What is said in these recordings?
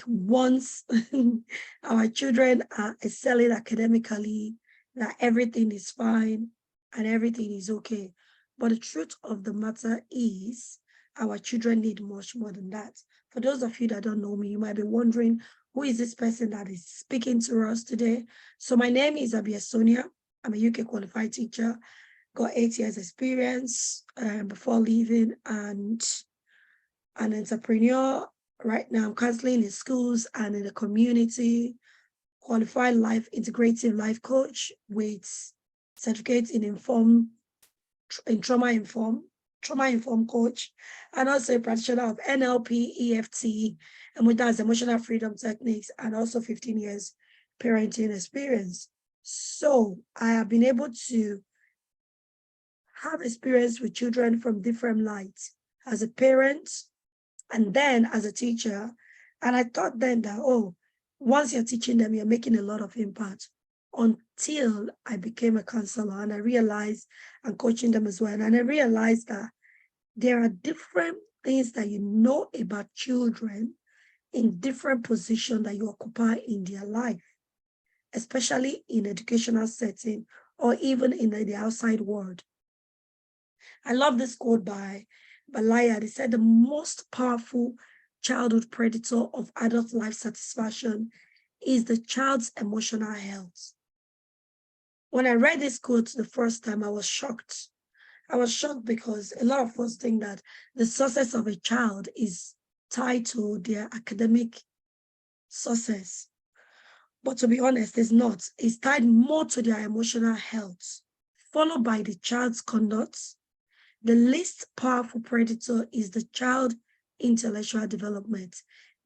once our children are excelling academically, that everything is fine and everything is okay. But the truth of the matter is, our children need much more than that. For those of you that don't know me, you might be wondering, who is this person that is speaking to us today? So my name is Abia Sonia. I'm a UK qualified teacher, got 8 years experience before leaving, and an entrepreneur. Right now, I'm counseling in schools and in the community, qualified life integrative life coach with certificates in trauma informed coach, and also a practitioner of NLP, EFT, and with that emotional freedom techniques, and also 15 years parenting experience. So I have been able to have experience with children from different lights as a parent and then as a teacher. And I thought then that, oh, once you're teaching them, you're making a lot of impact, until I became a counselor and I realized, and coaching them as well. And I realized that there are different things that you know about children in different positions that you occupy in their life, especially in educational setting or even in the outside world. I love this quote by Layard. He said, the most powerful childhood predator of adult life satisfaction is the child's emotional health. When I read this quote the first time, I was shocked. I was shocked because a lot of us think that the success of a child is tied to their academic success. But to be honest, it's not. It's tied more to their emotional health, followed by the child's conduct. The least powerful predator is the child intellectual development.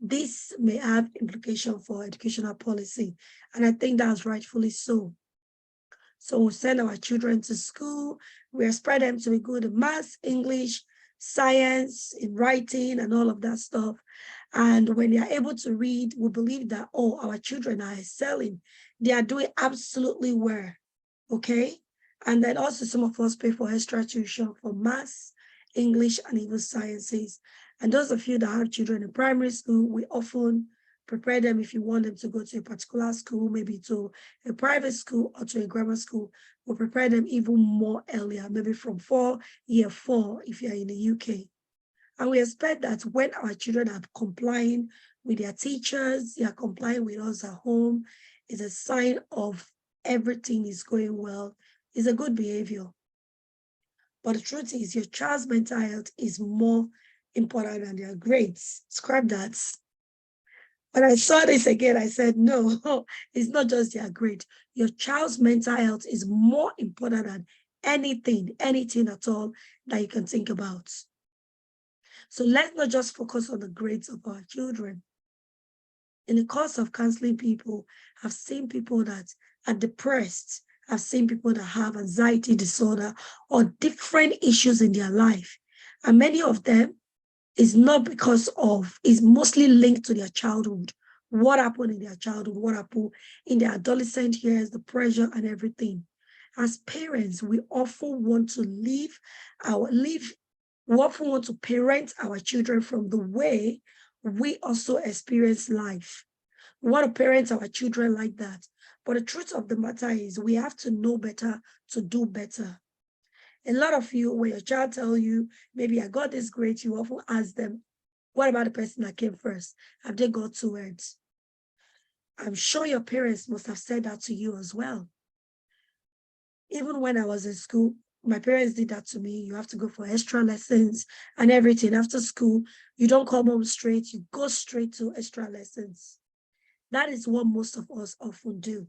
This may have implication for educational policy, and I think that's rightfully so. So we send our children to school, we expect them to be good in maths, English, science, in writing, and all of that stuff. And when they are able to read, we believe that, oh, our children are excelling. They are doing absolutely well, okay? And then also some of us pay for extra tuition for maths, English, and even sciences. And those of you that have children in primary school, we often prepare them if you want them to go to a particular school, maybe to a private school or to a grammar school. We'll prepare them even more earlier, maybe from year four, if you're in the UK. And we expect that when our children are complying with their teachers, they are complying with us at home, is a sign of everything is going well. It's a good behavior. But the truth is, your child's mental health is more important than their grades. Scrap that. When I saw this again, I said, no, it's not just their grade. Your child's mental health is more important than anything at all that you can think about. So let's not just focus on the grades of our children. In the course of counseling people, I've seen people that are depressed. I've seen people that have anxiety disorder or different issues in their life. And many of them is not because of, is mostly linked to their childhood. What happened in their childhood, what happened in their adolescent years, the pressure and everything. As parents, we often want to we often want to parent our children from the way we also experience life. We want to parent our children like that. But the truth of the matter is we have to know better to do better. A lot of you, when your child tells you, maybe I got this grade, you often ask them, what about the person that came first? Have they got 2 words? I'm sure your parents must have said that to you as well. Even when I was in school, my parents did that to me. You have to go for extra lessons and everything. After school, you don't come home straight, you go straight to extra lessons. That is what most of us often do.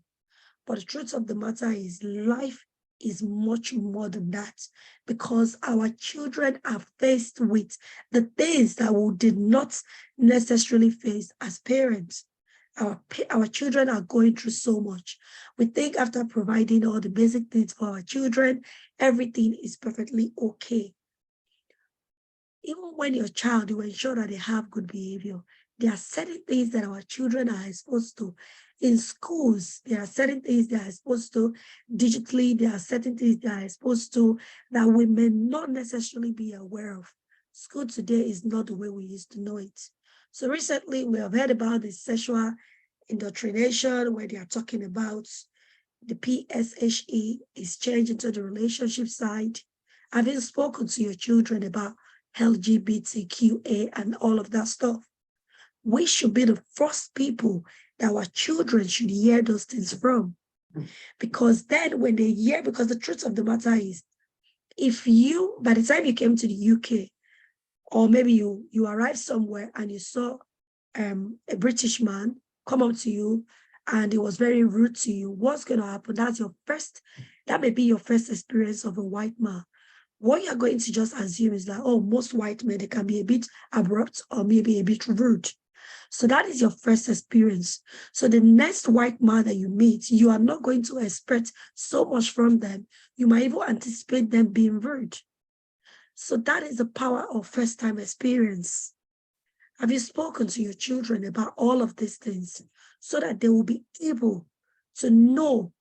But the truth of the matter is life is much more than that, because our children are faced with the things that we did not necessarily face as parents. Our children are going through so much. We think after providing all the basic needs for our children, everything is perfectly okay. Even when your child, you ensure that they have good behavior. There are certain things that our children are exposed to. In schools, there are certain things they are exposed to. Digitally, there are certain things they are exposed to that we may not necessarily be aware of. School today is not the way we used to know it. So recently we have heard about the sexual indoctrination where they are talking about the PSHE is changing to the relationship side. Having spoken to your children about LGBTQA and all of that stuff, we should be the first people that our children should hear those things from. Because then when they hear, because the truth of the matter is, if you, by the time you came to the UK, or maybe you arrived somewhere and you saw a British man come up to you and he was very rude to you, what's going to happen? That may be your first experience of a white man. What you're going to just assume is that, oh, most white men, they can be a bit abrupt or maybe a bit rude. So that is your first experience. So the next white man that you meet, you are not going to expect so much from them. You might even anticipate them being rude. So that is the power of first-time experience. Have you spoken to your children about all of these things so that they will be able to know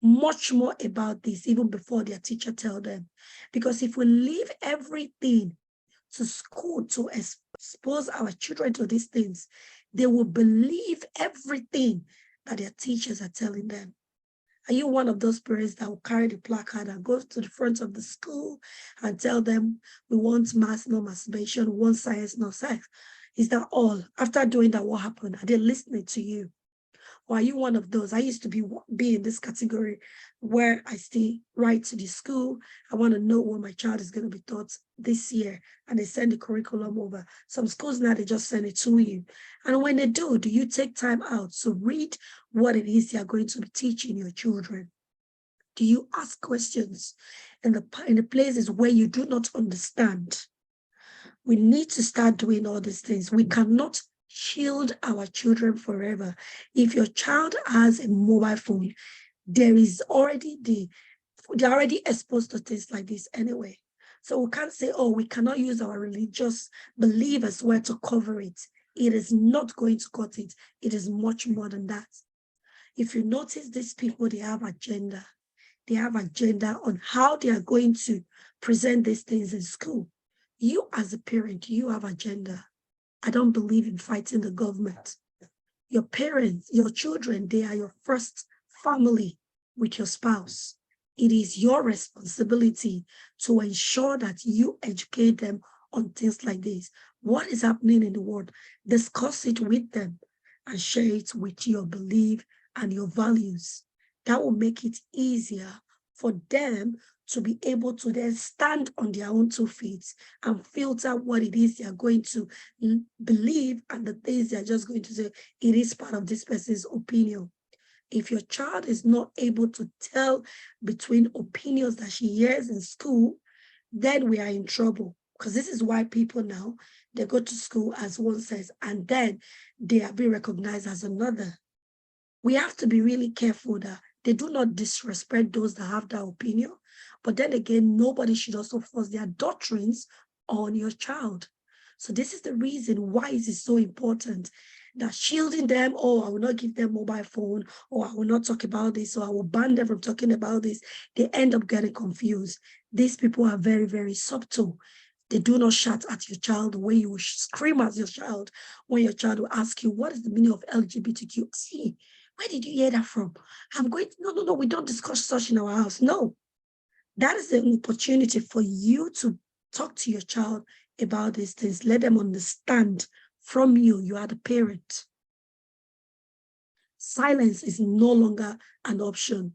much more about this even before their teacher tell them? Because if we leave everything to school to expose our children to these things, they will believe everything that their teachers are telling them. Are you one of those parents that will carry the placard and go to the front of the school and tell them, we want mass, no masturbation, we want science, no sex? Is that all? After doing that, what happened? Are they listening to you? Or are you one of those? I used to be in this category where I still write to the school. I want to know what my child is going to be taught this year. And they send the curriculum over. Some schools now, they just send it to you. And when they do you take time out to read what it is you're going to be teaching your children? Do you ask questions in the places where you do not understand? We need to start doing all these things. We cannot shield our children forever. If your child has a mobile phone, they're already exposed to things like this anyway. So we can't say, oh, we cannot use our religious belief as well to cover it. It is not going to cut it. It is much more than that. If you notice these people, they have agenda. They have agenda on how they are going to present these things in school. You as a parent, you have agenda. I don't believe in fighting the government. Your parents, your children, they are your first family with your spouse. It is your responsibility to ensure that you educate them on things like this. What is happening in the world? Discuss it with them and share it with your belief and your values. That will make it easier for them to be able to then stand on their own 2 feet and filter what it is they're going to believe and the things they're just going to say, it is part of this person's opinion. If your child is not able to tell between opinions that she hears in school, then we are in trouble. Because this is why people now, they go to school as one says, and then they are being recognized as another. We have to be really careful that they do not disrespect those that have that opinion. But then again, nobody should also force their doctrines on your child. So this is the reason why it is so important that shielding them, oh, I will not give them mobile phone, or I will not talk about this, or I will ban them from talking about this. They end up getting confused. These people are very, very subtle. They do not shout at your child the way you will scream at your child when your child will ask you, what is the meaning of LGBTQ? See, where did you hear that from? I'm going, no, we don't discuss such in our house. No, that is an opportunity for you to talk to your child about these things. Let them understand from you. You are the parent. Silence is no longer an option.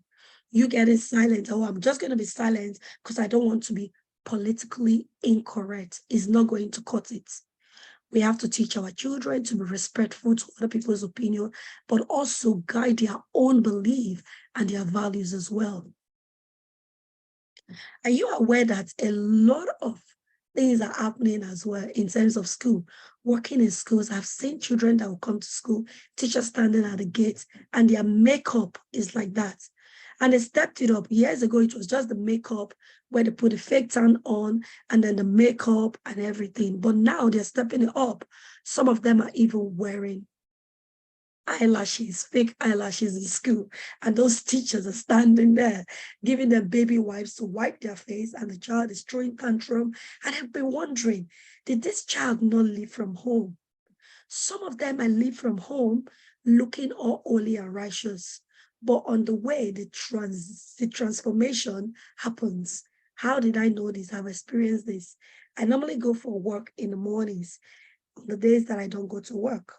You getting silent, oh, I'm just going to be silent because I don't want to be politically incorrect, is not going to cut it. We have to teach our children to be respectful to other people's opinion, but also guide their own belief and their values as well. Are you aware that a lot of things are happening as well in terms of school? Working in schools, I've seen children that will come to school, teachers standing at the gate, and their makeup is like that. And they stepped it up. Years ago, it was just the makeup where they put the fake tan on and then the makeup and everything. But now they're stepping it up. Some of them are even wearing eyelashes, fake eyelashes in school. And those teachers are standing there, giving them baby wipes to wipe their face, and the child is throwing tantrum. And I've been wondering, did this child not leave from home? Some of them I leave from home looking all holy and righteous, but on the way, the transformation happens. How did I know this? I've experienced this. I normally go for work in the mornings, on the days that I don't go to work.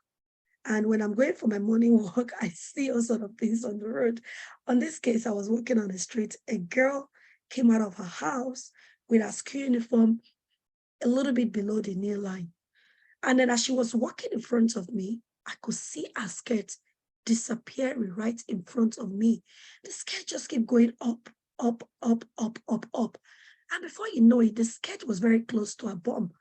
And when I'm going for my morning walk, I see all sort of things on the road. On this case, I was walking on the street. A girl came out of her house with her school uniform a little bit below the knee line. And then as she was walking in front of me, I could see her skirt disappearing right in front of me. The skirt just kept going up, up, up, up, up, up. And before you know it, the skirt was very close to her bum.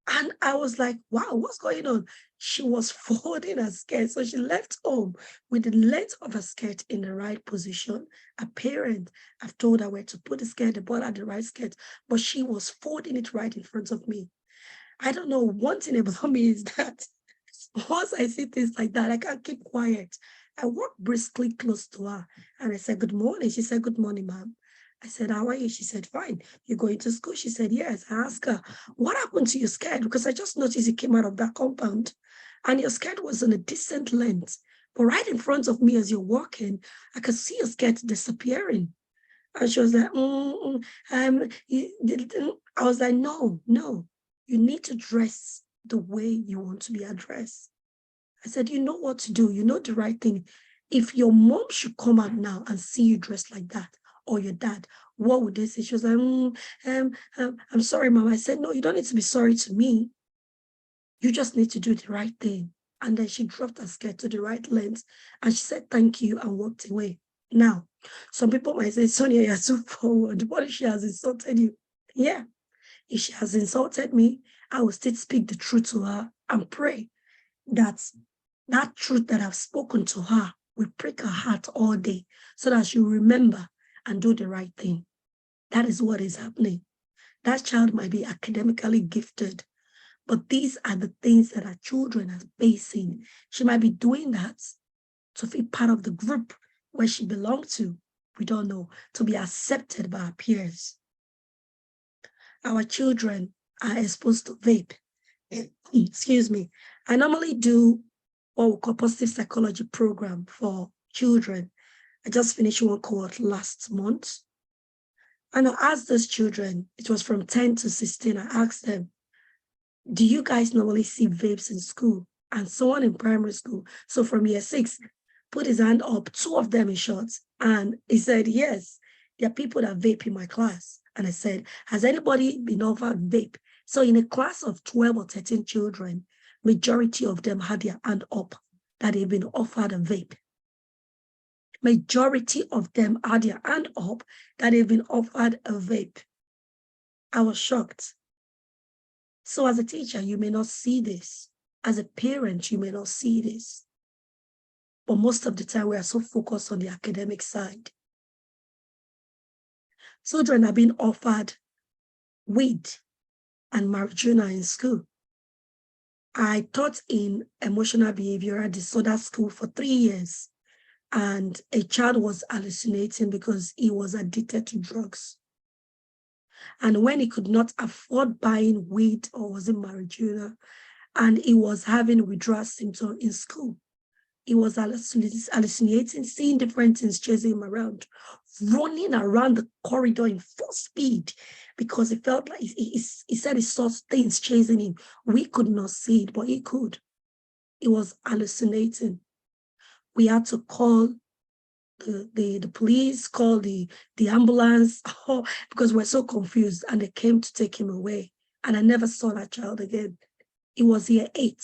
And I was like, wow, what's going on? She was folding her skirt. So she left home with the length of her skirt in the right position. A parent, I've told her where to put the skirt, the ball at the right skirt, but she was folding it right in front of me. I don't know, one thing about me is that once I see things like that, I can't keep quiet. I walked briskly close to her and I said, good morning. She said, good morning, ma'am. I said, how are you? She said, fine. You going to school? She said, yes. I asked her, what happened to your skirt? Because I just noticed it came out of that compound and your skirt was on a decent length. But right in front of me as you're walking, I could see your skirt disappearing. And she was like, I was like, no, no, you need to dress the way you want to be addressed. I said, you know what to do. You know the right thing. If your mom should come out now and see you dressed like that, or your dad, what would they say? She was like, I'm sorry, mom. I said, no, you don't need to be sorry to me. You just need to do the right thing. And then she dropped her skirt to the right length and she said, thank you, and walked away. Now, some people might say, Sonia, you're too forward. What if she has insulted you? Yeah, if she has insulted me, I will still speak the truth to her and pray that that truth that I've spoken to her will prick her heart all day so that she'll remember and do the right thing. That is what is happening. That child might be academically gifted, but these are the things that our children are facing. She might be doing that to feel part of the group where she belongs to. We don't know, to be accepted by our peers. Our children are exposed to vape. Excuse me. I normally do what we call positive psychology program for children. I just finished one cohort last month. And I asked those children, it was from 10 to 16, I asked them, do you guys normally see vapes in school? And someone in primary school, so from year 6, put his hand up, 2 of them in shorts. And he said, yes, there are people that vape in my class. And I said, has anybody been offered vape? So in a class of 12 or 13 children, majority of them had their hand up that they've been offered a vape. Majority of them had their hand up that they've been offered a vape. I was shocked. So as a teacher, you may not see this. As a parent, you may not see this. But most of the time, we are so focused on the academic side. Children are being offered weed and marijuana in school. I taught in emotional behavioral disorder school for 3 years, and a child was hallucinating because he was addicted to drugs. And when he could not afford buying weed or was it marijuana, and he was having withdrawal symptoms in school, he was hallucinating, seeing different things, chasing him around, running around the corridor in full speed because he felt like he said he saw things chasing him. We could not see it, but he could. He was hallucinating. We had to call the police, call the ambulance, because we're so confused, and they came to take him away. And I never saw that child again. It was year 8.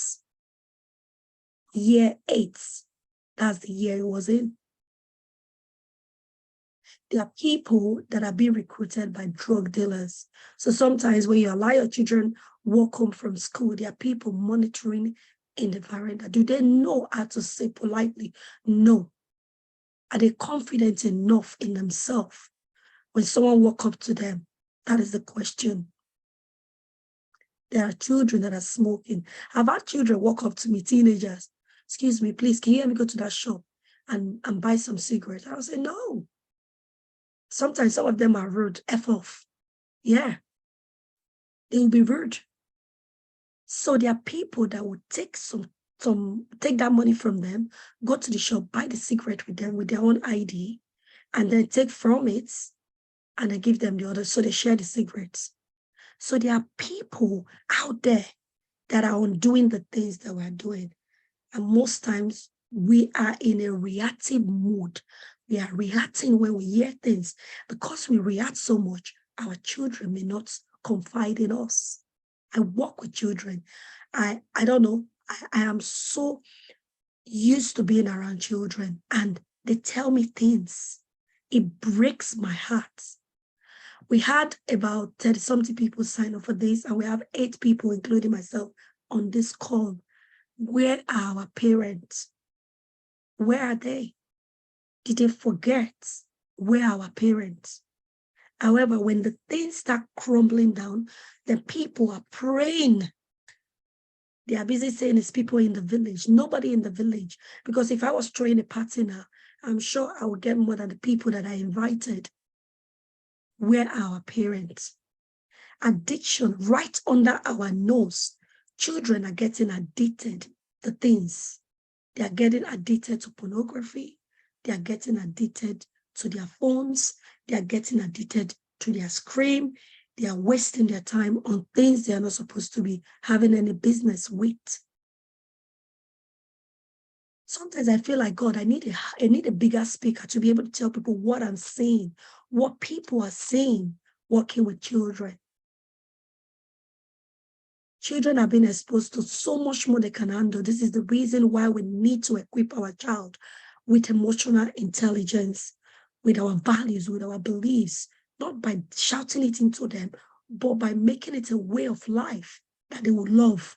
Year 8. That's the year it was in. There are people that are being recruited by drug dealers. So sometimes when you allow your children walk home from school, there are people monitoring in the veranda. Do they know how to say politely no? Are they confident enough in themselves when someone walk up to them? That is the question. There are children that are smoking. I've had children walk up to me, teenagers. Excuse me, please, can you let me go to that shop and buy some cigarettes? I will say, no. Sometimes some of them are rude, F off. Yeah, they will be rude. So there are people that would take take that money from them, go to the shop, buy the cigarette with them with their own ID, and then take from it and then give them the other. So they share the cigarettes. So there are people out there that are undoing the things that we're doing. And most times we are in a reactive mood. We are reacting when we hear things. Because we react so much, our children may not confide in us. I work with children. I don't know. I am so used to being around children and they tell me things. It breaks my heart. We had about 30-something people sign up for this, and we have 8 people, including myself, on this call. Where are our parents? Where are they? Did they forget? Where are our parents? However, when the things start crumbling down, then people are praying. They are busy saying it's people in the village, nobody in the village. Because if I was throwing a party now, I'm sure I would get more than the people that I invited. Where are our parents? Addiction right under our nose. Children are getting addicted to things. They are getting addicted to pornography. They are getting addicted to their phones. They are getting addicted to their screen. They are wasting their time on things they are not supposed to be having any business with. Sometimes I feel like, God, I need a bigger speaker to be able to tell people what I'm saying, what people are saying, working with children. Children are being exposed to so much more they can handle. This is the reason why we need to equip our child with emotional intelligence, with our values, with our beliefs, not by shouting it into them, but by making it a way of life that they will love.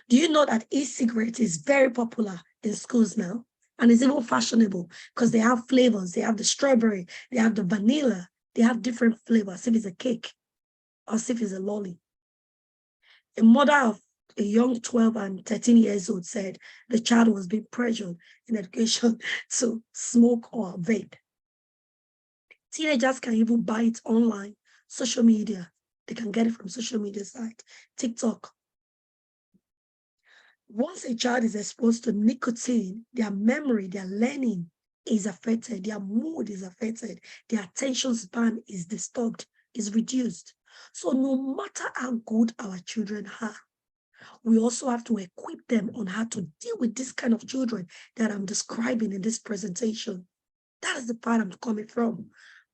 Do you know that e-cigarette is very popular in schools now? And it's even fashionable because they have flavors. They have the strawberry, they have the vanilla, they have different flavors, if it's a cake or if it's a lolly. A mother of a young 12 and 13 years old said the child was being pressured in education to smoke or vape. Teenagers can even buy it online, social media. They can get it from social media site, TikTok. Once a child is exposed to nicotine, their memory, their learning is affected, their mood is affected, their attention span is disturbed, is reduced. So no matter how good our children are, we also have to equip them on how to deal with this kind of children that I'm describing in this presentation. That is the part I'm coming from.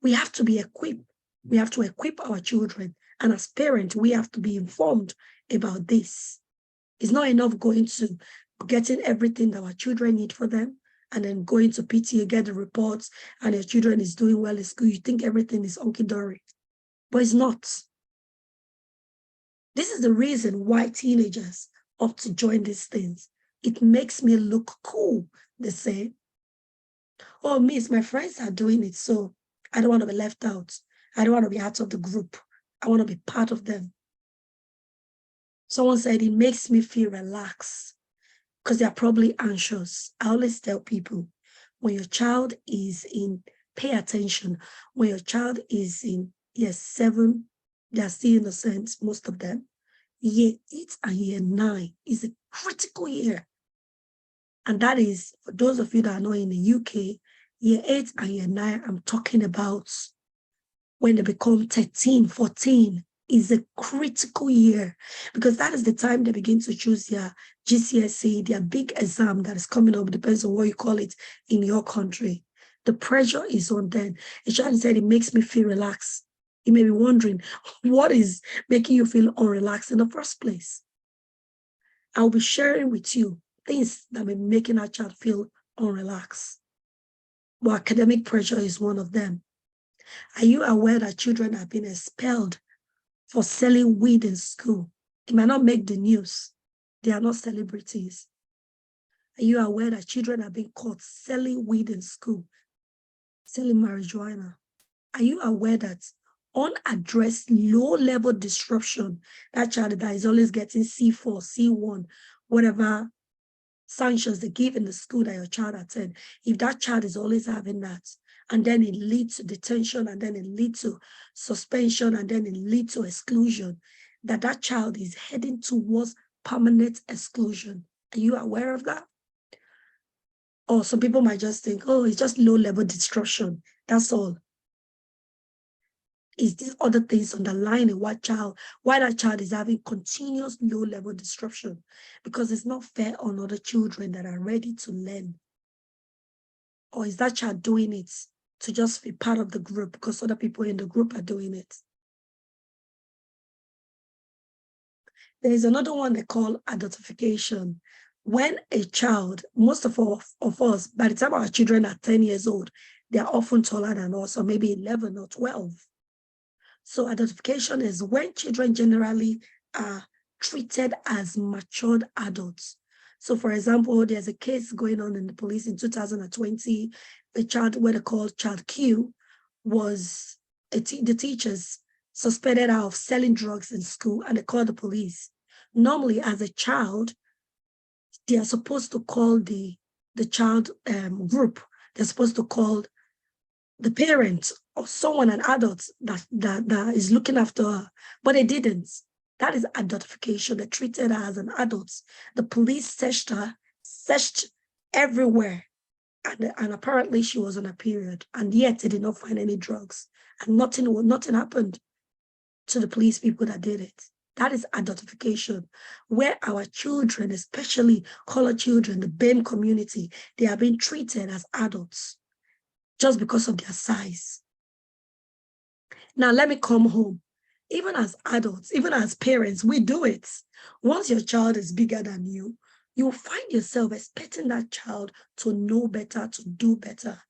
We have to be equipped. We have to equip our children. And as parents, we have to be informed about this. It's not enough going to getting everything that our children need for them and then going to PTA, get the reports, and your children is doing well in school. You think everything is hunky-dory, but it's not. This is the reason why teenagers opt to join these things. It makes me look cool, they say. Oh, miss, my friends are doing it, so I don't want to be left out. I don't want to be out of the group. I want to be part of them. Someone said it makes me feel relaxed because they're probably anxious. I always tell people, when your child is in, pay attention. When your child is in year 7, they're still innocent, most of them. Year 8 and year 9 is a critical year. And that is, for those of you that are not in the UK, year 8 and year 9, I'm talking about when they become 13, 14, is a critical year because that is the time they begin to choose their GCSE, their big exam that is coming up, depends on what you call it in your country. The pressure is on them. A child said, it makes me feel relaxed. You may be wondering, what is making you feel unrelaxed in the first place? I'll be sharing with you things that may be making our child feel unrelaxed. But academic pressure is one of them. Are you aware that children have been expelled for selling weed in school? It might not make the news. They are not celebrities. Are you aware that children are being caught selling weed in school, selling marijuana? Are you aware that unaddressed low-level disruption, that child that is always getting C4, C1, whatever sanctions they give in the school that your child attends, if that child is always having that, and then it leads to detention, and then it leads to suspension, and then it leads to exclusion, that that child is heading towards permanent exclusion. Are you aware of that? Or some people might just think, oh, it's just low-level disruption. That's all. Is these other things underlying why that child is having continuous low-level disruption? Because it's not fair on other children that are ready to learn. Or is that child doing it to just be part of the group because other people in the group are doing it? There is another one they call adultification. When a child, most of us, by the time our children are 10 years old, they are often taller than us, or maybe 11 or 12. So adultification is when children generally are treated as matured adults. So for example, there's a case going on in the police in 2020, a child, what they call child Q, was the teachers suspected her of selling drugs in school, and they called the police. Normally, as a child, they are supposed to call the child group. They're supposed to call the parent or someone, an adult that is looking after her, but they didn't. That is adultification. They treated her as an adult. The police searched her, searched everywhere, and apparently she was on a period, and yet they did not find any drugs, and nothing happened to the police people that did it. That is adultification, where our children, especially colored children, the BAME community, they are being treated as adults just because of their size. Now, let me come home. Even as adults, even as parents, we do it. Once your child is bigger than you, you'll find yourself expecting that child to know better, to do better.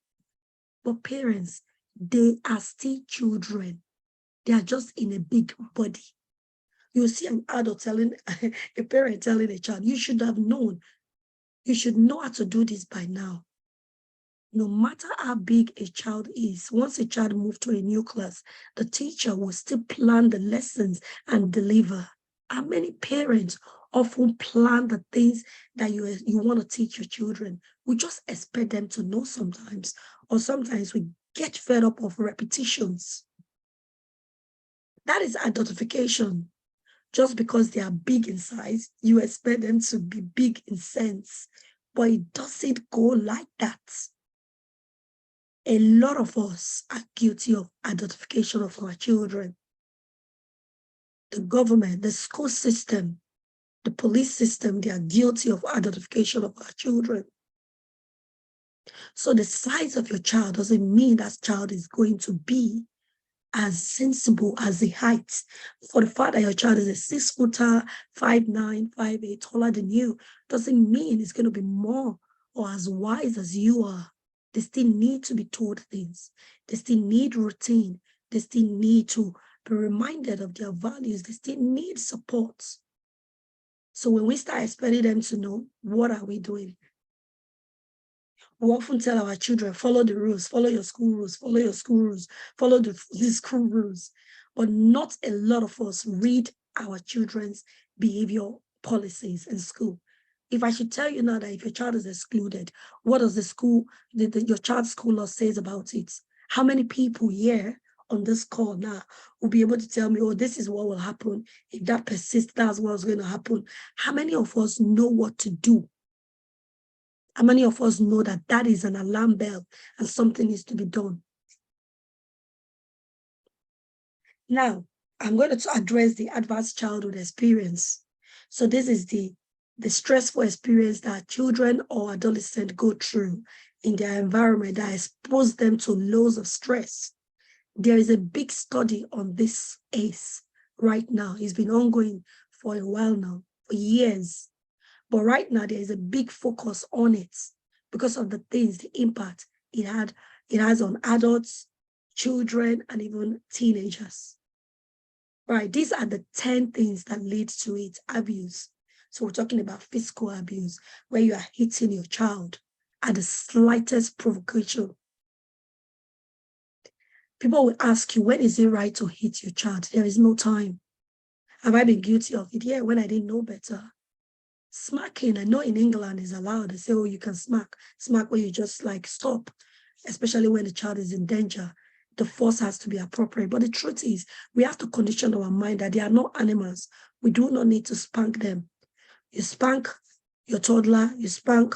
But parents, they are still children. They are just in a big body. You see an adult telling, a parent telling a child, you should have known. You should know how to do this by now. No matter how big a child is, once a child moves to a new class, the teacher will still plan the lessons and deliver. And many parents often plan the things that you want to teach your children. We just expect them to know sometimes, or sometimes we get fed up of repetitions. That is adultification. Just because they are big in size, you expect them to be big in sense, but it doesn't go like that. A lot of us are guilty of adultification of our children. The government, the school system, the police system, they are guilty of adultification of our children. So the size of your child doesn't mean that child is going to be as sensible as the height. For the fact that your child is a 6-footer, 5'9", 5'8", taller than you, doesn't mean it's going to be more or as wise as you are. They still need to be told things. They still need routine. They still need to be reminded of their values. They still need support. So when we start expecting them to know, what are we doing? We often tell our children, follow the rules, follow your school rules, follow your school rules, follow the school rules. But not a lot of us read our children's behavior policies in school. If I should tell you now that if your child is excluded, what does the school, your child's school law says about it? How many people here on this call now will be able to tell me, oh, this is what will happen if that persists, that's what's going to happen? How many of us know what to do? How many of us know that that is an alarm bell and something needs to be done? Now, I'm going to address the adverse childhood experience. So this is the stressful experience that children or adolescents go through in their environment that expose them to loads of stress. There is a big study on this ACE right now. It's been ongoing for a while now, for years. But right now, there is a big focus on it because of the things, the impact it has on adults, children, and even teenagers. Right, these are the 10 things that lead to it, abuse. So we're talking about physical abuse, where you are hitting your child at the slightest provocation. People will ask you, when is it right to hit your child? There is no time. Have I been guilty of it? Yeah, when I didn't know better. Smacking, I know in England is allowed. They say, oh, you can smack when you just like stop, especially when the child is in danger. the force has to be appropriate. But the truth is, we have to condition our mind that they are not animals. We do not need to spank them. You spank your toddler, you spank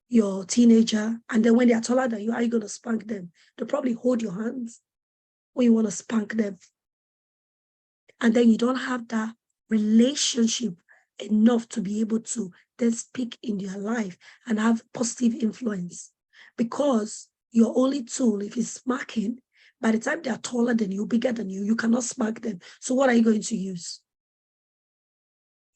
your teenager, and then when they are taller than you, how are you going to spank them? They'll probably hold your hands when you want to spank them. And then you don't have that relationship enough to be able to then speak in their life and have positive influence. Because your only tool, if it's smacking, by the time they are taller than you, bigger than you cannot smack them. So what are you going to use?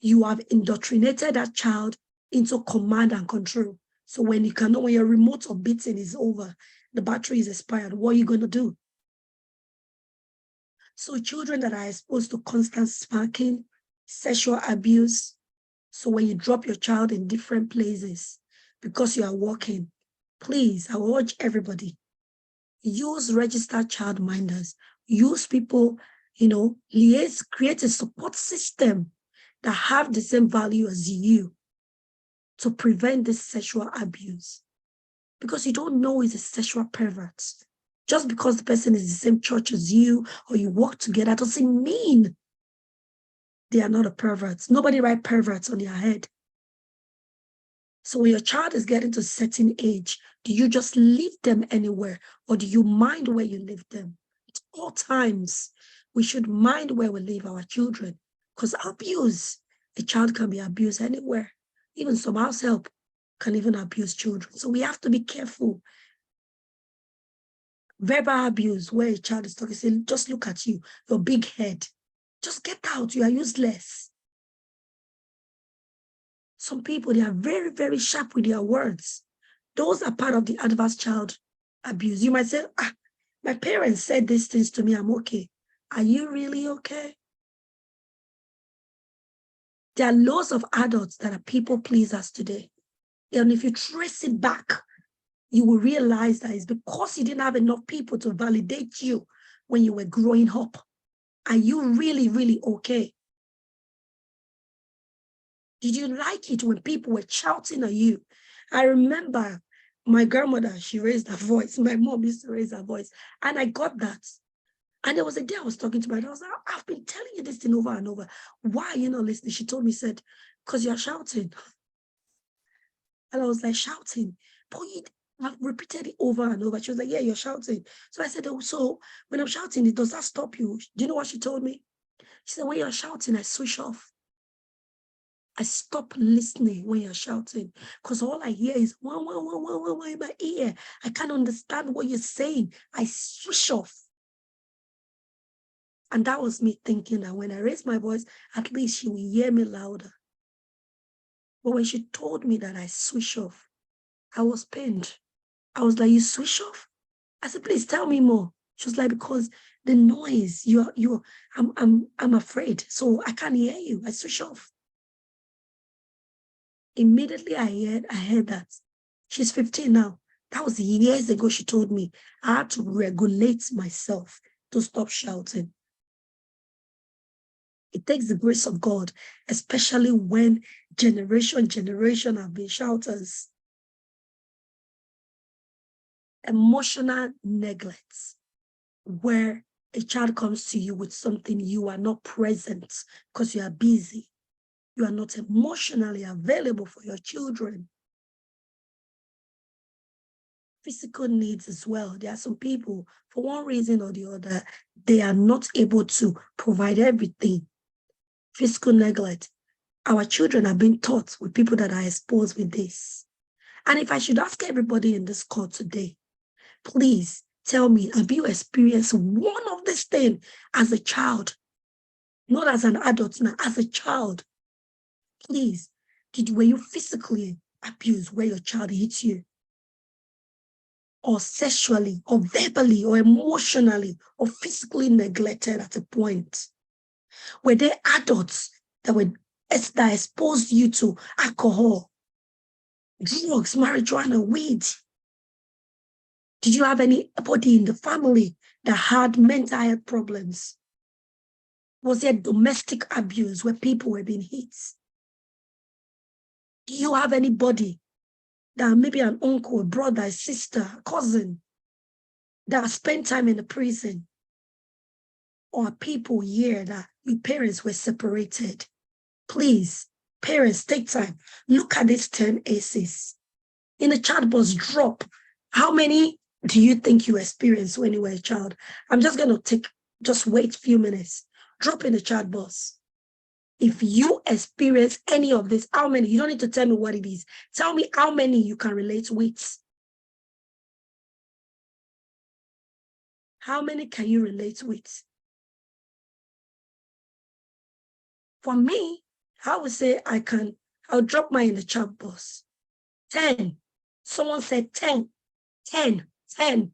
You have indoctrinated that child into command and control. So when your remote or beating is over, the battery is expired, what are you going to do? So children that are exposed to constant spanking, sexual abuse, so when you drop your child in different places because you are working, please, I urge everybody, use registered childminders, use people, liaise, create a support system that have the same value as you to prevent this sexual abuse. Because you don't know he's a sexual pervert. Just because the person is the same church as you or you work together doesn't mean they are not a pervert. Nobody write perverts on their head. So when your child is getting to a certain age, do you just leave them anywhere or do you mind where you leave them? At all times, we should mind where we leave our children because abuse, a child can be abused anywhere. Even some house help can even abuse children. So we have to be careful. Verbal abuse, where a child is talking, say, just look at you, your big head. Just get out, you are useless. Some people, they are very, very sharp with their words. Those are part of the adverse child abuse. You might say, my parents said these things to me, I'm okay. Are you really okay? There are lots of adults that are people pleasers today. And if you trace it back, you will realize that it's because you didn't have enough people to validate you when you were growing up. Are you really, really okay? Did you like it when people were shouting at you? I remember my grandmother, she raised her voice. My mom used to raise her voice. And I got that. And there was a day I was talking to my daughter. I was like, I've been telling you this thing over and over. Why are you not listening? She told me, said, because you're shouting. And I was like, shouting? But I've repeated it over and over. She was like, yeah, you're shouting. So I said, oh, so when I'm shouting, does that stop you? Do you know what she told me? She said, when you're shouting, I switch off. I stop listening when you're shouting because all I hear is wah, wah, wah, wah, wah, wah in my ear. I can't understand what you're saying. I switch off. And that was me thinking that when I raise my voice, at least she will hear me louder. But when she told me that I switch off, I was pained. I was like, you switch off? I said, please tell me more. She was like, because the noise, I'm afraid. So I can't hear you. I switch off. Immediately I heard that. She's 15 now. That was years ago. She told me I had to regulate myself to stop shouting. It takes the grace of God, especially when generation have been shouters. Emotional neglect, where a child comes to you with something, you are not present because you are busy. You are not emotionally available for your children. Physical needs as well. There are some people, for one reason or the other, they are not able to provide everything. Physical neglect. Our children are being taught with people that are exposed with this. And if I should ask everybody in this call today, please tell me, have you experienced one of these things as a child? Not as an adult now, as a child. Please, were you physically abused where your child hits you? Or sexually, or verbally, or emotionally, or physically neglected at a point? Were there adults that exposed you to alcohol, drugs, marijuana, weed? Did you have anybody in the family that had mental health problems? Was there domestic abuse where people were being hit? Do you have anybody that maybe an uncle, a brother, a sister, a cousin that have spent time in the prison, or people here that your parents were separated. Please, parents, take time. Look at these 10 aces. In the chat box, drop. How many do you think you experienced when you were a child? I'm just going to just wait a few minutes. Drop in the chat box. If you experience any of this, how many? You don't need to tell me what it is. Tell me how many you can relate with. How many can you relate with? For me, I would say I'll drop mine in the chat box. 10. Someone said 10. 10. 10.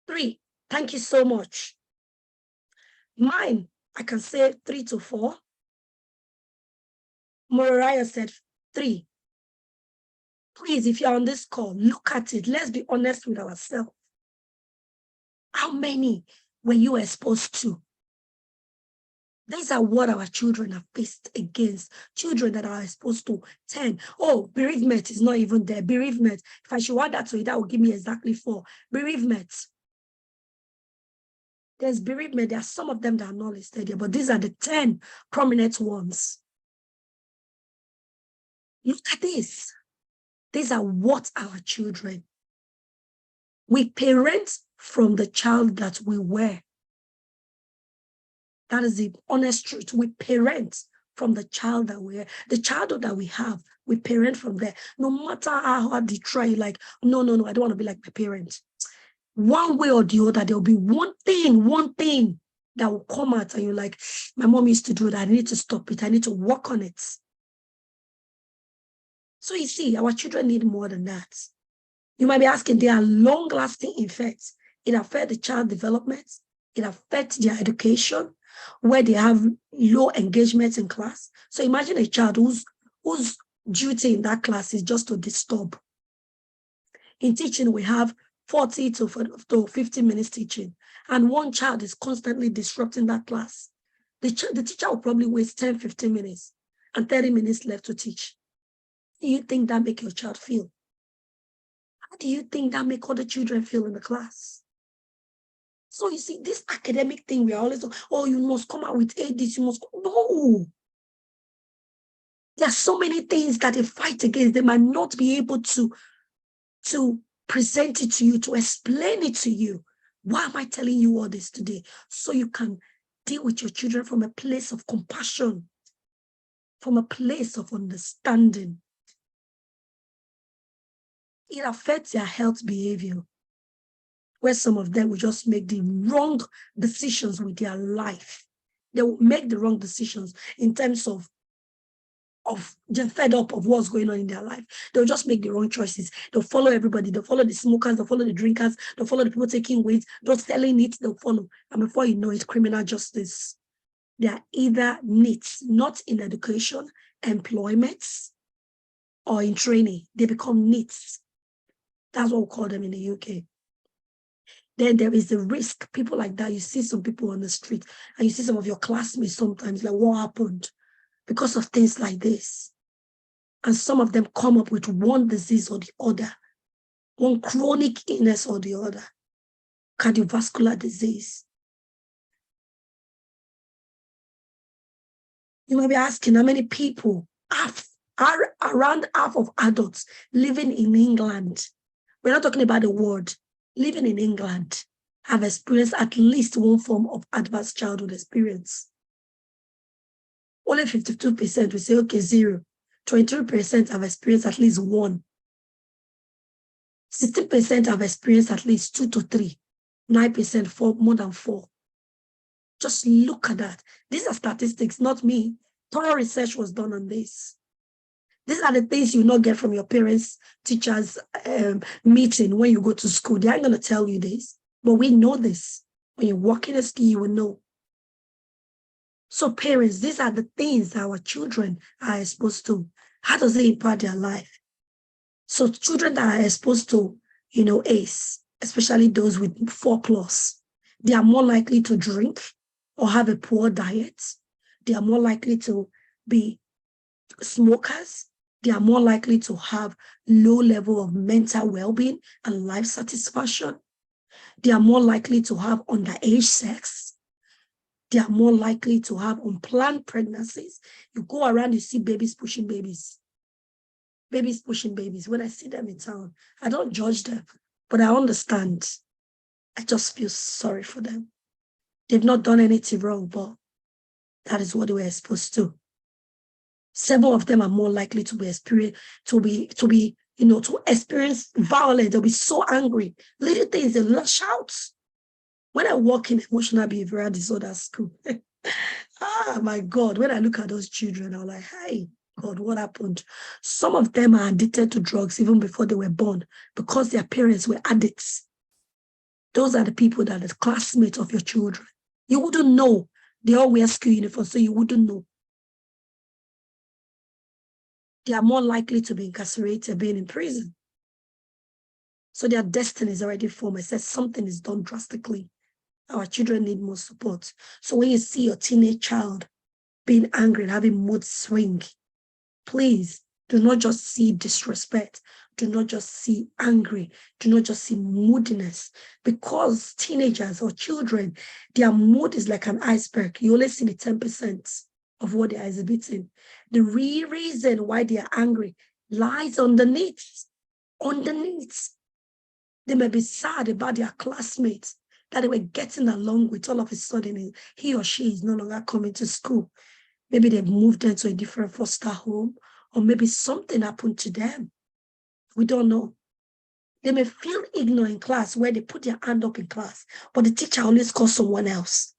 3. Thank you so much. Mine, I can say 3 to 4. Morariah said 3. Please, if you're on this call, look at it. Let's be honest with ourselves. How many were you exposed to? These are what our children are faced against. Children that are exposed to 10. Oh, bereavement is not even there. Bereavement. If I should add that to it, that will give me exactly 4. Bereavement. There's bereavement. There are some of them that are not listed here, but these are the 10 prominent ones. Look at this. These are what our children. We parent from the child that we were. That is the honest truth. We parent from the child that we are. The childhood that we have, we parent from there. No matter how hard they try, like, no, I don't want to be like my parents. One way or the other, there'll be one thing that will come out and you're like, my mom used to do that. I need to stop it. I need to work on it. So you see, our children need more than that. You might be asking, there are long-lasting effects. It affects the child development. It affects their education, where they have low engagement in class. So imagine a child whose duty in that class is just to disturb. In teaching, we have 40 to 50 minutes teaching, and one child is constantly disrupting that class. The teacher will probably waste 10, 15 minutes and 30 minutes left to teach. How do you think that make your child feel? How do you think that make other children feel in the class? So you see, this academic thing, we are always, oh, you must come out with A, this, you must, no. There are so many things that they fight against. They might not be able to present it to you, to explain it to you. Why am I telling you all this today? So you can deal with your children from a place of compassion, from a place of understanding. It affects their health behavior, where some of them will just make the wrong decisions with their life. They will make the wrong decisions in terms of they're fed up of what's going on in their life. They'll just make the wrong choices. They'll follow everybody. They'll follow the smokers. They'll follow the drinkers. They'll follow the people taking weight. They're selling it. They'll follow. And before you know it, criminal justice. They are either NEETs, not in education, employment, or in training. They become NEETs. That's what we call them in the UK. Then there is the risk. People like that, you see some people on the street, and you see some of your classmates sometimes, like, what happened? Because of things like this. And some of them come up with one disease or the other, one chronic illness or the other, cardiovascular disease. You might be asking how many people, around half of adults living in England, we're not talking about the world, living in England, have experienced at least one form of adverse childhood experience. Only 52% will say, okay, 0. 23% have experienced at least 1. 16% have experienced at least 2 to 3. 9% 4, more than 4. Just look at that. These are statistics, not me. Thorough research was done on this. These are the things you not get from your parents, teachers meeting when you go to school. They aren't going to tell you this, but we know this. When you walk in a school, you will know. So parents, these are the things our children are exposed to. How does it impact their life? So children that are exposed to, ACE, especially those with 4+, they are more likely to drink or have a poor diet. They are more likely to be smokers. They are more likely to have low level of mental well-being and life satisfaction. They are more likely to have underage sex. They are more likely to have unplanned pregnancies. You go around, you see babies pushing babies. Babies pushing babies. When I see them in town, I don't judge them, but I understand. I just feel sorry for them. They've not done anything wrong, but that is what they were exposed to. Several of them are more likely to experience violence. They'll be so angry. Little things, they lash out. When I work in emotional behavioral disorder school, my God, when I look at those children, I'm like, hey, God, what happened? Some of them are addicted to drugs even before they were born because their parents were addicts. Those are the people that are the classmates of your children. You wouldn't know. They all wear school uniforms, so you wouldn't know. They are more likely to be incarcerated, being in prison. So their destiny is already formed. It says something is done drastically. Our children need more support. So when you see your teenage child being angry and having mood swing, please do not just see disrespect. Do not just see angry. Do not just see moodiness. Because teenagers or children, their mood is like an iceberg. You only see the 10% of what they are exhibiting. The real reason why they are angry lies underneath. Underneath. They may be sad about their classmates that they were getting along with. All of a sudden, he or she is no longer coming to school. Maybe they've moved into a different foster home, or maybe something happened to them. We don't know. They may feel ignorant in class where they put their hand up in class, but the teacher always calls someone else.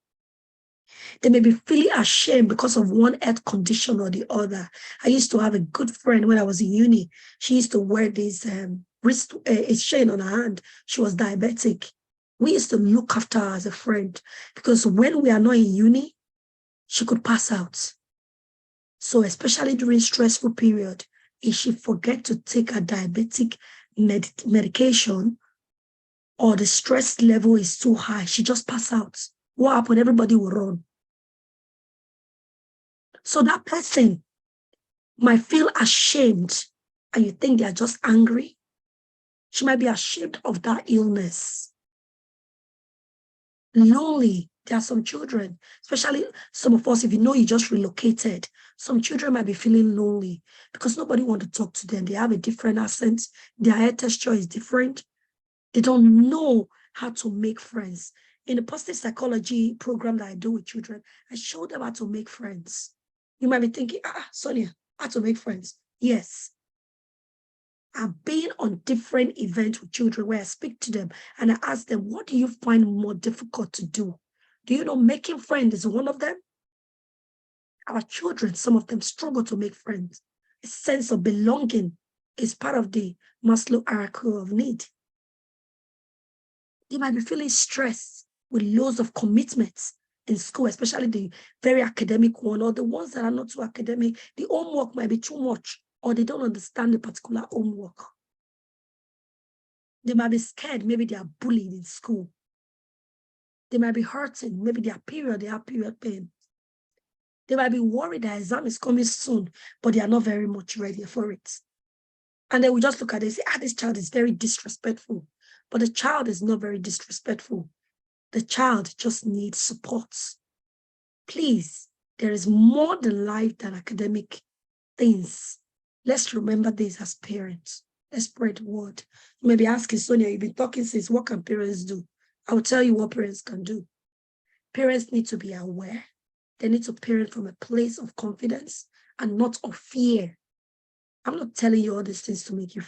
They may be feeling ashamed because of one health condition or the other. I used to have a good friend when I was in uni. She used to wear this wrist chain on her hand. She was diabetic. We used to look after her as a friend because when we are not in uni, she could pass out. So especially during stressful period, if she forget to take her diabetic medication or the stress level is too high, she just pass out. What happened? Everybody will run. So that person might feel ashamed and you think they are just angry. She might be ashamed of that illness. Lonely. There are some children, especially some of us, if you know you just relocated, some children might be feeling lonely because nobody wants to talk to them. They have a different accent. Their hair texture is different. They don't know how to make friends. In the positive psychology program that I do with children, I show them how to make friends. You might be thinking, Sonia, how to make friends? Yes. I've been on different events with children where I speak to them and I ask them, what do you find more difficult to do? Do you know making friends is one of them? Our children, some of them struggle to make friends. A sense of belonging is part of the Maslow hierarchy of need. They might be feeling stressed with loads of commitments in school, especially the very academic one or the ones that are not too academic. The homework might be too much or they don't understand the particular homework. They might be scared, maybe they are bullied in school. They might be hurting, maybe they have period pain. They might be worried that exam is coming soon, but they are not very much ready for it. And then we just look at it and say, this child is very disrespectful. But the child is not very disrespectful. The child just needs support. Please, there is more than life than academic things. Let's remember this as parents. Let's spread the word. You may be asking, Sonia, you've been talking since, what can parents do? I will tell you what parents can do. Parents need to be aware. They need to parent from a place of confidence and not of fear. I'm not telling you all these things to make you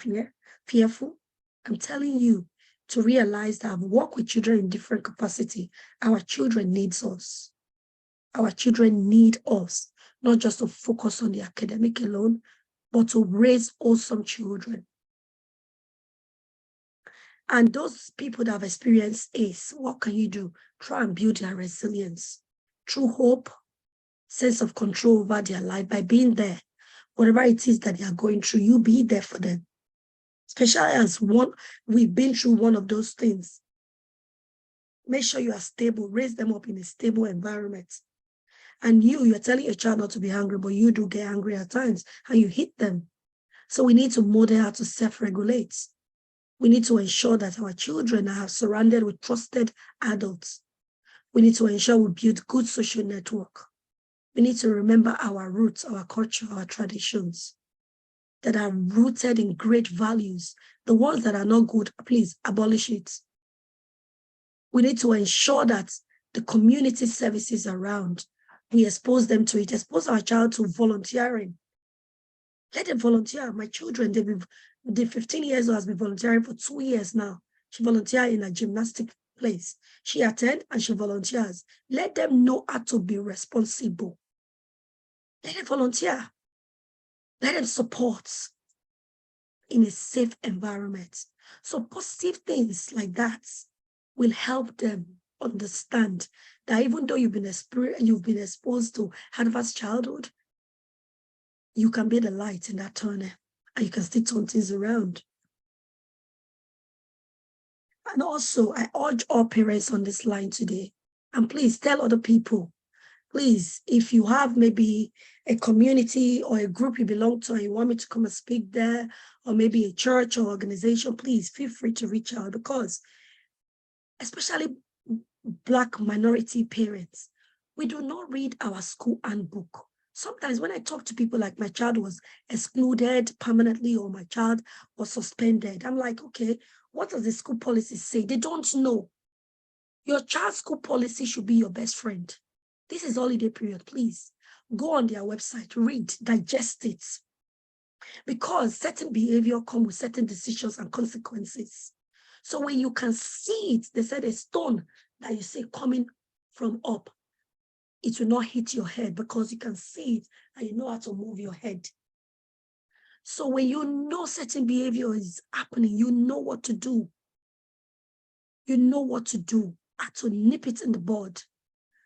fearful. I'm telling you to realize that I've worked with children in different capacity. Our children needs us. Our children need us, not just to focus on the academic alone, but to raise awesome children. And those people that have experienced ACE, what can you do? Try and build their resilience through hope, sense of control over their life by being there. Whatever it is that they are going through, you be there for them. Especially as we've been through one of those things. Make sure you are stable, raise them up in a stable environment. And you're telling your child not to be angry, but you do get angry at times and you hit them. So we need to model how to self-regulate. We need to ensure that our children are surrounded with trusted adults. We need to ensure we build good social network. We need to remember our roots, our culture, our traditions that are rooted in great values. The ones that are not good, please abolish it. We need to ensure that the community services around, we expose them to it, expose our child to volunteering. Let them volunteer. My children, they're 15 years old, has been volunteering for 2 years now. She volunteered in a gymnastic place. She attends and she volunteers. Let them know how to be responsible. Let them volunteer. Let them support in a safe environment. So positive things like that will help them understand that even though you've been exposed to adverse childhood, you can be the light in that tunnel and you can still turn things around. And also, I urge all parents on this line today, and please tell other people, please, if you have maybe a community or a group you belong to and you want me to come and speak there, or maybe a church or organization, please feel free to reach out, because especially Black minority parents, we do not read our school handbook. Sometimes when I talk to people like my child was excluded permanently or my child was suspended, I'm like, okay, what does the school policy say? They don't know. Your child's school policy should be your best friend. This is holiday period, please. Go on their website, read, digest it. Because certain behavior comes with certain decisions and consequences. So when you can see it, they said a stone that you see coming from up, it will not hit your head because you can see it and you know how to move your head. So when you know certain behavior is happening, you know what to do. You know what to do, how to nip it in the bud.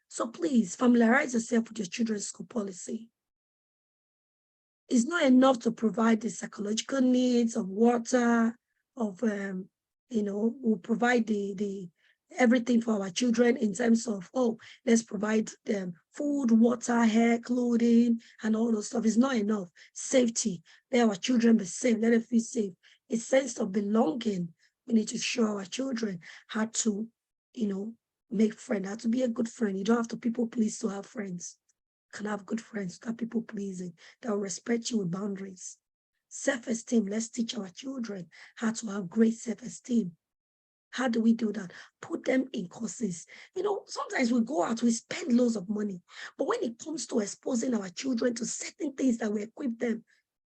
So please familiarize yourself with your children's school policy. It's not enough to provide the psychological needs of water, of we'll provide the everything for our children in terms of, oh, let's provide them food, water, hair, clothing, and all those stuff. It's not enough. Safety, let our children be safe, let them feel safe. A sense of belonging. We need to show our children how to, make friends, how to be a good friend. You don't have to people please to have friends. You can have good friends that people pleasing, that will respect you with boundaries. Self-esteem, let's teach our children how to have great self-esteem. How do we do that? Put them in courses. Sometimes we go out, we spend loads of money. But when it comes to exposing our children to certain things that we equip them,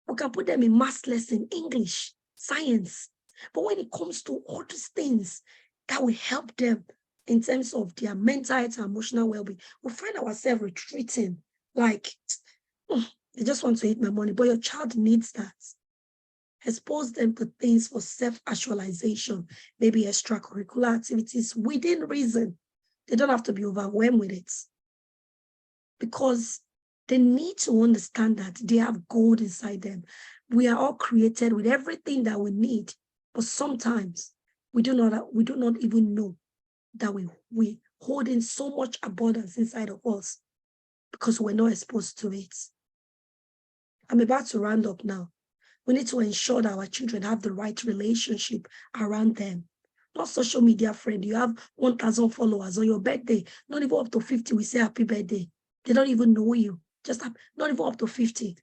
we can put them in math lesson, English, science. But when it comes to all these things that will help them in terms of their mental health and emotional well-being, we find ourselves retreating. Like, they just want to eat my money, but your child needs that. Expose them to things for self-actualization, maybe extracurricular activities within reason. They don't have to be overwhelmed with it. Because they need to understand that they have gold inside them. We are all created with everything that we need, but sometimes we do not even know that we hold in so much abundance inside of us because we're not exposed to it. I'm about to round up now. We need to ensure that our children have the right relationship around them. Not social media friend. You have 1,000 followers on your birthday. Not even up to 50, we say happy birthday. They don't even know you. Not even up to 50.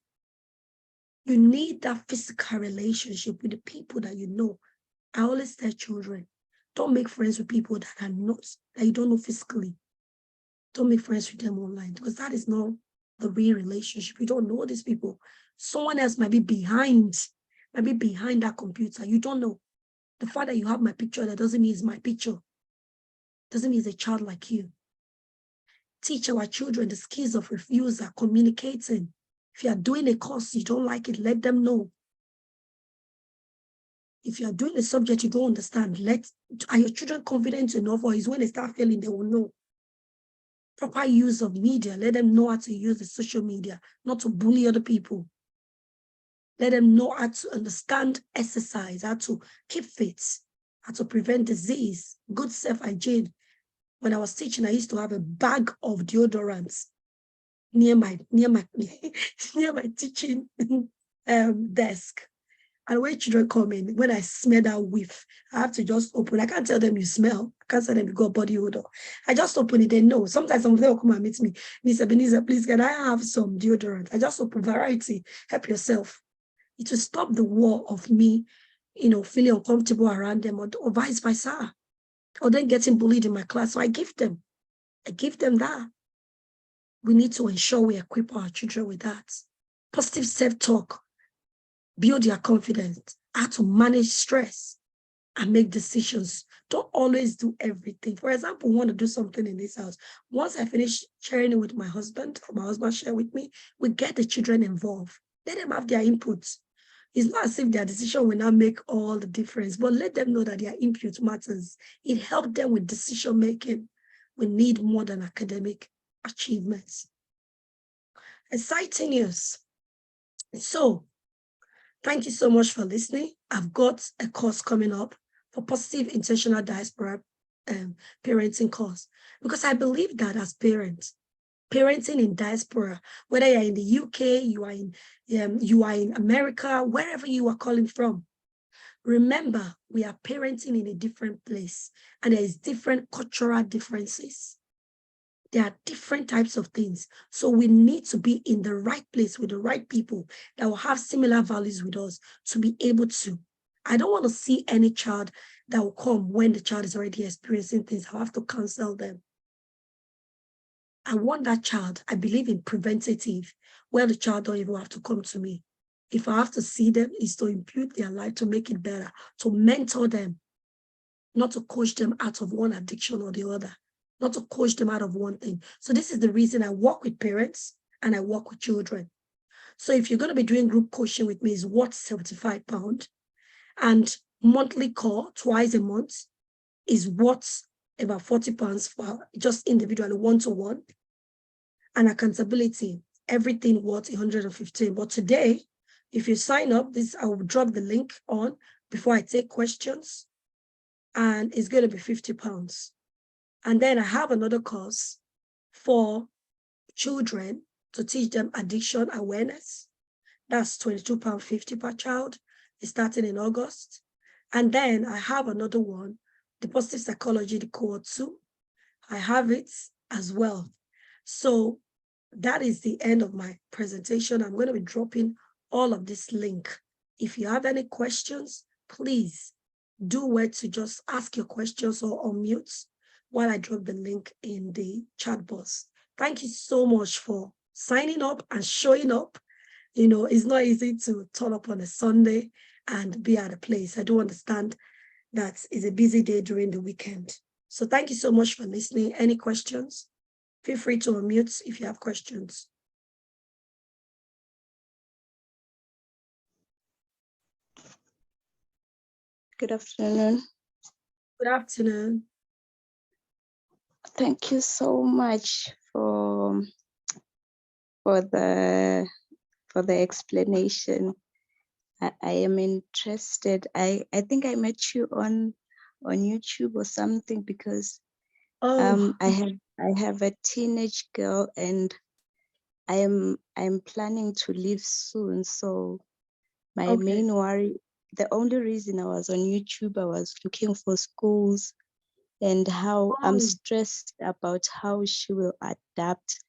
You need that physical relationship with the people that you know. I always tell children, don't make friends with people that you don't know physically. Don't make friends with them online because that is not the real relationship. You don't know these people. Someone else might be behind that computer. You don't know. The fact that you have my picture, that doesn't mean it's my picture. Doesn't mean it's a child like you. Teach our children the skills of refusal, communicating. If you are doing a course, you don't like it, let them know. If you are doing a subject you don't understand, are your children confident enough, or is when they start failing, they will know? Proper use of media, let them know how to use the social media, not to bully other people. Let them know how to understand exercise, how to keep fit, how to prevent disease, good self-hygiene. When I was teaching, I used to have a bag of deodorants near my near my teaching desk. And when children come in, when I smell that whiff, I have to just open. I can't tell them you smell. I can't tell them you got body odor. I just open it. They know. Sometimes some of them will come and meet me. Miss Ebenezer, please, can I have some deodorant? I just open variety. Help yourself. It will stop the war of me, feeling uncomfortable around them, or vice versa. Or then getting bullied in my class. So I give them that. We need to ensure we equip our children with that. Positive self-talk, build their confidence, how to manage stress and make decisions. Don't always do everything. For example, we want to do something in this house. Once I finish sharing it with my husband, or my husband share with me, we get the children involved. Let them have their input. It's not as if their decision will not make all the difference, but let them know that their input matters. It helps them with decision making. We need more than academic achievements. Exciting news. So, thank you so much for listening. I've got a course coming up for positive intentional diaspora parenting course, because I believe that as parents, parenting in diaspora, whether you're in the UK, you are in America, wherever you are calling from, remember we are parenting in a different place, and there is different cultural differences. There are different types of things. So we need to be in the right place with the right people that will have similar values with us to be able to. I don't want to see any child that will come when the child is already experiencing things. I have to counsel them. I want that child. I believe in preventative, where the child don't even have to come to me. If I have to see them, is to impute their life, to make it better, to mentor them, not to coach them out of one addiction or the other, not to coach them out of one thing. So this is the reason I work with parents and I work with children. So if you're going to be doing group coaching with me, it's worth £75, and monthly call twice a month is worth about £40 for just individually, one-to-one, and accountability, everything worth 115. But today, if you sign up, I will drop the link on before I take questions, and it's going to be £50. And then I have another course for children to teach them addiction awareness. That's £22.50 per child. It's starting in August. And then I have another one, the positive psychology, the cohort 2. I have it as well. So that is the end of my presentation. I'm going to be dropping all of this link. If you have any questions, please do where to just ask your questions or unmute while I drop the link in the chat box. Thank you so much for signing up and showing up. It's not easy to turn up on a Sunday and be at a place. I do understand that it's a busy day during the weekend. So thank you so much for listening. Any questions? Feel free to unmute if you have questions. Good afternoon. Good afternoon. Thank you so much for the explanation. I am interested. I think I met you on YouTube or something, because I have a teenage girl and I'm planning to leave soon. So my main worry, the only reason I was on YouTube, I was looking for schools and how I'm stressed about how she will adapt.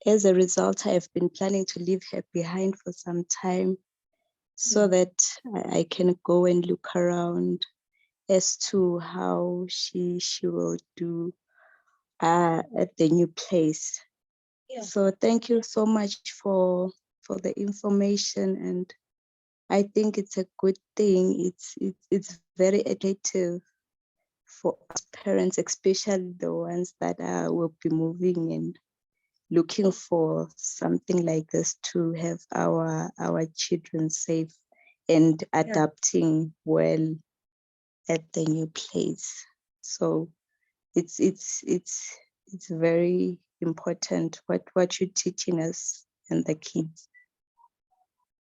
As a result, I've been planning to leave her behind for some time so that I can go and look around as to how she will do at the new place. So thank you so much for the information, and I think it's a good thing. It's very educative for us parents, especially the ones that will be moving and looking for something like this to have our children safe and adapting well at the new place. So it's very important what you're teaching us and the kids.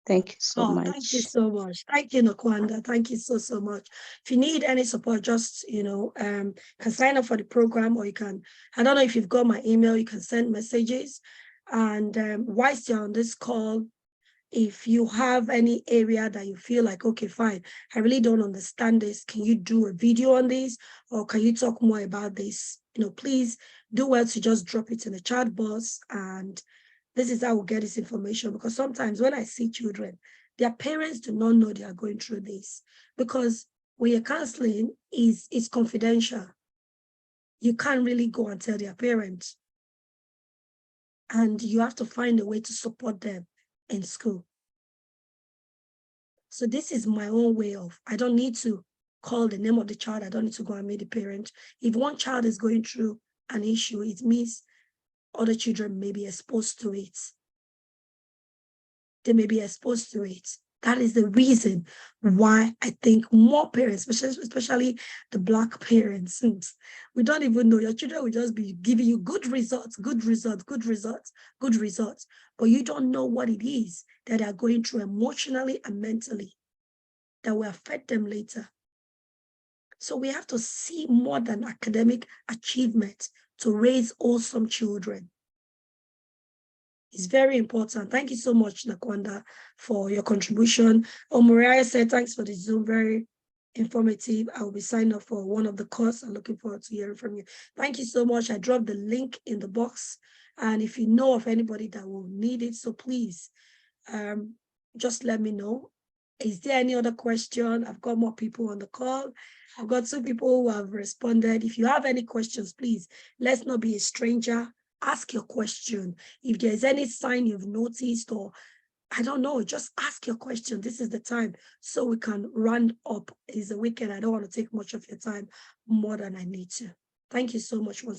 Thank you so much. Thank you so much. Thank you, Nakwanda. Thank you so much. If you need any support, just, can sign up for the program, or you can, I don't know if you've got my email, you can send messages. And whilst you're on this call, if you have any area that you feel like, okay, fine, I really don't understand this. Can you do a video on this? Or can you talk more about this? Please do well to just drop it in the chat box. And this is how we get this information. Because sometimes when I see children, their parents do not know they are going through this. Because when you're counseling, is confidential. You can't really go and tell their parents. And you have to find a way to support them in school. So this is my own way of, I don't need to call the name of the child. I don't need to go and meet the parent. If one child is going through an issue, it means other children may be exposed to it. They may be exposed to it. That is the reason why I think more parents, especially the Black parents, we don't even know. Your children will just be giving you good results, good results, good results, good results. But you don't know what it is that they are going through emotionally and mentally that will affect them later. So we have to see more than academic achievement to raise awesome children. It's very important. Thank you so much, Nakwanda, for your contribution. Mariah said, thanks for the Zoom, very informative. I will be signing up for one of the courses. I'm looking forward to hearing from you. Thank you so much. I dropped the link in the box. And if you know of anybody that will need it, so please just let me know. Is there any other question? I've got more people on the call. I've got 2 people who have responded. If you have any questions, please, let's not be a stranger. Ask your question. If there's any sign you've noticed, or I don't know, just ask your question. This is the time so we can run up. It's a weekend. I don't want to take much of your time more than I need to. Thank you so much once